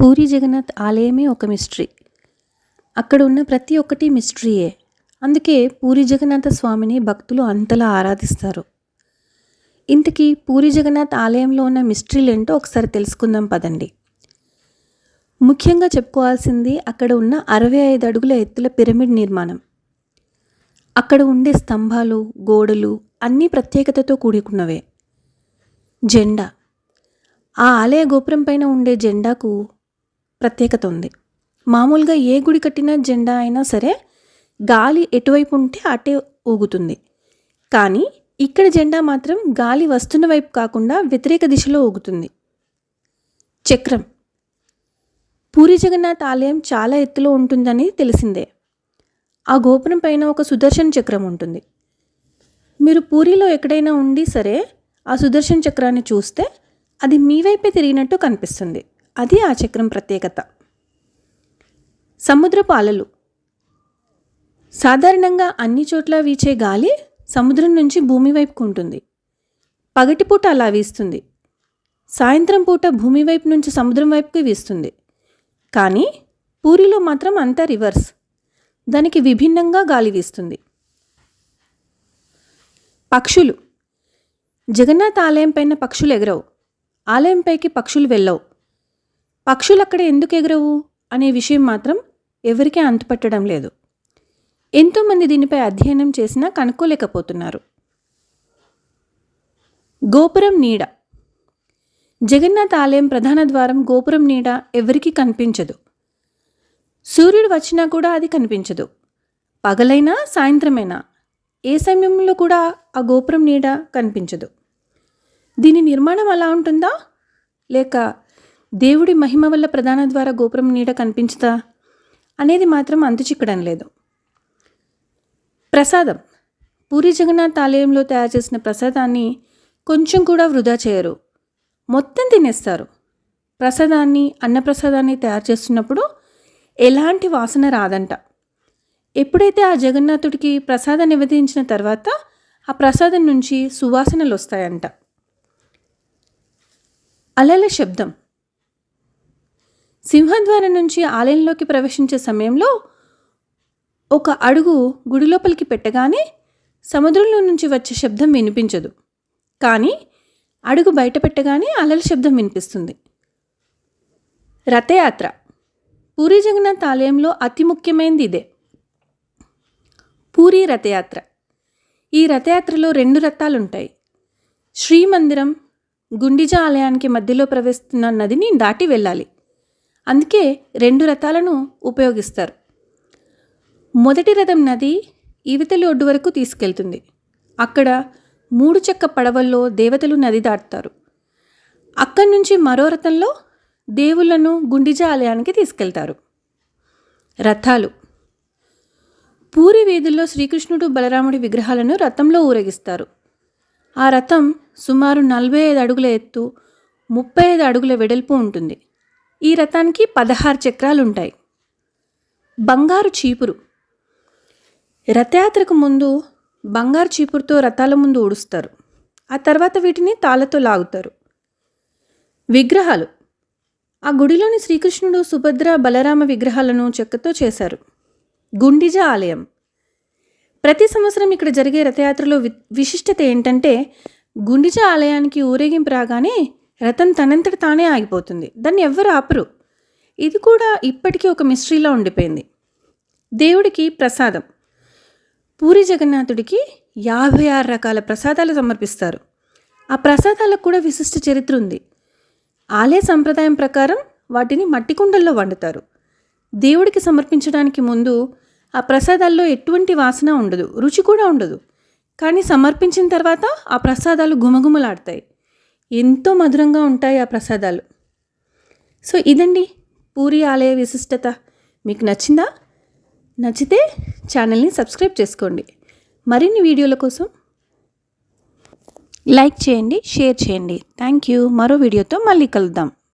పూరి జగన్నాథ్ ఆలయమే ఒక మిస్టరీ. అక్కడ ఉన్న ప్రతి ఒక్కటి మిస్టరీయే. అందుకే పూరి జగన్నాథ స్వామిని భక్తులు అంతలా ఆరాధిస్తారు. ఇంతకీ పూరి జగన్నాథ్ ఆలయంలో ఉన్న మిస్టరీలేంటో ఒకసారి తెలుసుకుందాం పదండి. ముఖ్యంగా చెప్పుకోవాల్సింది అక్కడ ఉన్న 65 అడుగుల ఎత్తుల పిరమిడ్ నిర్మాణం. అక్కడ ఉండే స్తంభాలు, గోడలు అన్నీ ప్రత్యేకతతో కూడుకున్నవే. జెండా, ఆ ఆలయ గోపురం పైన ఉండే జెండాకు ప్రత్యేకత ఉంది. మామూలుగా ఏ గుడి కట్టిన జెండా అయినా సరే గాలి ఎటువైపు ఉంటే అటే ఊగుతుంది. కానీ ఇక్కడ జెండా మాత్రం గాలి వస్తున్న వైపు కాకుండా వ్యతిరేక దిశలో ఊగుతుంది. చక్రం, పూరి జగన్నాథ్ ఆలయం చాలా ఎత్తులో ఉంటుందని తెలిసిందే. ఆ గోపురం పైన ఒక సుదర్శన్ చక్రం ఉంటుంది. మీరు పూరిలో ఎక్కడైనా ఉండి సరే ఆ సుదర్శన్ చక్రాన్ని చూస్తే అది మీ వైపే తిరిగినట్టు కనిపిస్తుంది. అది ఆ చక్రం ప్రత్యేకత. సముద్రపు అలలు, సాధారణంగా అన్ని చోట్ల వీచే గాలి సముద్రం నుంచి భూమి వైపుకు ఉంటుంది. పగటిపూట అలా వీస్తుంది, సాయంత్రం పూట భూమి వైపు నుంచి సముద్రం వైపుకి వీస్తుంది. కానీ పూరిలో మాత్రం అంతా రివర్స్, దానికి విభిన్నంగా గాలి వీస్తుంది. పక్షులు, జగన్నాథ్ ఆలయం పైన పక్షులు ఎగరవు, ఆలయంపైకి పక్షులు వెళ్ళవు. పక్షులు అక్కడ ఎందుకు ఎగరవు అనే విషయం మాత్రం ఎవరికీ అంతుపట్టడం లేదు. ఎంతోమంది దీనిపై అధ్యయనం చేసినా కనుక్కోలేకపోతున్నారు. గోపురం నీడ, జగన్నాథ్ ఆలయం ప్రధాన ద్వారం గోపురం నీడ ఎవరికీ కనిపించదు. సూర్యుడు వచ్చినా కూడా అది కనిపించదు. పగలైనా సాయంత్రమైనా ఏ సమయంలో కూడా ఆ గోపురం నీడ కనిపించదు. దీని నిర్మాణం అలా ఉంటుందా, లేక దేవుడి మహిమ వల్ల ప్రధాన ద్వార గోపురం నీడ కనిపించుతా అనేది మాత్రం అంతుచిక్కడం లేదు. ప్రసాదం, పూరి జగన్నాథ్ ఆలయంలో తయారు చేసిన ప్రసాదాన్ని కొంచెం కూడా వృధా చేయరు, మొత్తం తినేస్తారు. ప్రసాదాన్ని, అన్నప్రసాదాన్ని తయారు చేస్తున్నప్పుడు ఎలాంటి వాసన రాదంట. ఎప్పుడైతే ఆ జగన్నాథుడికి ప్రసాదం నివేదించిన తర్వాత ఆ ప్రసాదం నుంచి సువాసనలు వస్తాయంట. అలల శబ్దం, సింహద్వారం నుంచి ఆలయంలోకి ప్రవేశించే సమయంలో ఒక అడుగు గుడి లోపలికి పెట్టగానే సముద్రంలో నుంచి వచ్చే శబ్దం వినిపించదు. కానీ అడుగు బయట పెట్టగానే అలల శబ్దం వినిపిస్తుంది. రథయాత్ర, పూరి జగన్నాథ్ ఆలయంలో అతి ముఖ్యమైనది ఇదే, పూరి రథయాత్ర. ఈ రథయాత్రలో 2 రథాలుంటాయి. శ్రీమందిరం, గుండిజా ఆలయానికి మధ్యలో ప్రవేశిస్తున్న నదిని దాటి వెళ్ళాలి. అందుకే 2 రథాలను ఉపయోగిస్తారు. మొదటి రథం నది ఈవతలి ఒడ్డు వరకు తీసుకెళ్తుంది. అక్కడ 3 చెక్క పడవల్లో దేవతలు నది దాటుతారు. అక్కడి నుంచి మరో రథంలో దేవుళ్లను గుండిజా ఆలయానికి తీసుకెళ్తారు. రథాలు, పూరి వీధుల్లో శ్రీకృష్ణుడు బలరాముడి విగ్రహాలను రథంలో ఊరేగిస్తారు. ఆ రథం సుమారు 45 అడుగుల ఎత్తు, 35 అడుగుల వెడల్పు ఉంటుంది. ఈ రథానికి 16 చక్రాలు ఉంటాయి. బంగారు చీపురు, రథయాత్రకు ముందు బంగారు చీపురుతో రథాల ముందు ఊడుస్తారు. ఆ తర్వాత వీటిని తాళ్ళతో లాగుతారు. విగ్రహాలు, ఆ గుడిలోని శ్రీకృష్ణుడు, సుభద్ర, బలరామ విగ్రహాలను చెక్కతో చేశారు. గుండిజా ఆలయం, ప్రతి సంవత్సరం ఇక్కడ జరిగే రథయాత్రలో విశిష్టత ఏంటంటే గుండిజా ఆలయానికి ఊరేగింపు రాగానే రథం తనంతట తానే ఆగిపోతుంది. దాన్ని ఎవ్వరు ఆపరు. ఇది కూడా ఇప్పటికీ ఒక మిస్టరీలా ఉండిపోయింది. దేవుడికి ప్రసాదం, పూరి జగన్నాథుడికి 56 రకాల ప్రసాదాలు సమర్పిస్తారు. ఆ ప్రసాదాలకు కూడా విశిష్ట చరిత్ర ఉంది. ఆలయ సంప్రదాయం ప్రకారం వాటిని మట్టి కుండల్లో వండుతారు. దేవుడికి సమర్పించడానికి ముందు ఆ ప్రసాదాల్లో ఎటువంటి వాసన ఉండదు, రుచి కూడా ఉండదు. కానీ సమర్పించిన తర్వాత ఆ ప్రసాదాలు గుమగుమలాడతాయి. ఎంతో మధురంగా ఉంటాయి ఆ ప్రసాదాలు. సో ఇదండి పూరి ఆలయ విశిష్టత. మీకు నచ్చిందా? నచ్చితే ఛానల్ని సబ్స్క్రైబ్ చేసుకోండి. మరిన్ని వీడియోల కోసం లైక్ చేయండి, షేర్ చేయండి. Thank you. మరో వీడియోతో మళ్ళీ కలుద్దాం.